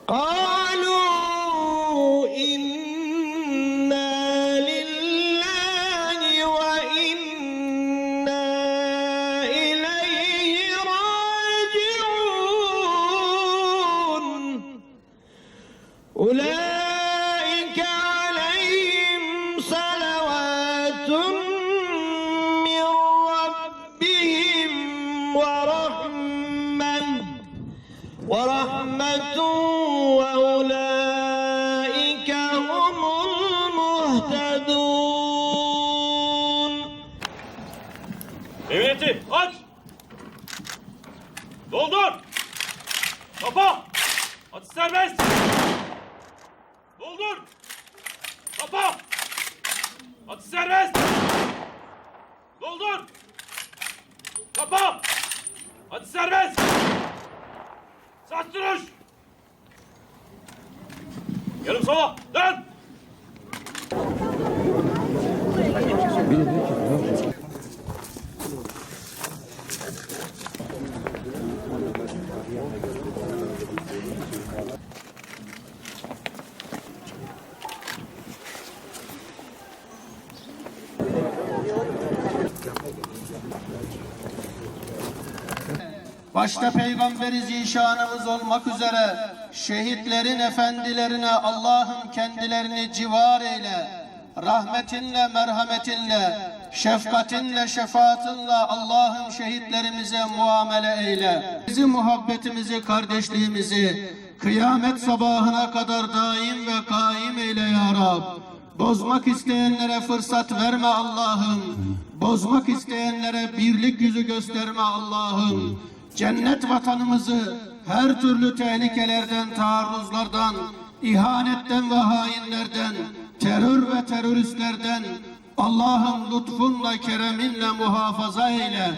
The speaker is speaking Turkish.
قالوا إنا لله وإنا إليه راجعون أولئك عليهم صلوات من ربهم ورحمة وأولئك هم المهتدون. Devleti aç! Doldur! Kapa! Atış serbest! Doldur! Kapa! Atış serbest! Doldur! Kapa! Atış serbest! Saç duruş! Yarım sola! Dön! Başta Peygamberi zişanımız olmak üzere şehitlerin efendilerine Allah'ım kendilerini civar eyle. Rahmetinle, merhametinle, şefkatinle, şefaatinle Allah'ım şehitlerimize muamele eyle. Bizi, muhabbetimizi, kardeşliğimizi kıyamet sabahına kadar daim ve kaim eyle ya Rab. Bozmak isteyenlere fırsat verme Allah'ım. Bozmak isteyenlere birlik yüzü gösterme Allah'ım. Cennet vatanımızı her türlü tehlikelerden, taarruzlardan, ihanetten ve hainlerden, terör ve teröristlerden Allah'ım lütfunla, kereminle muhafaza eyle.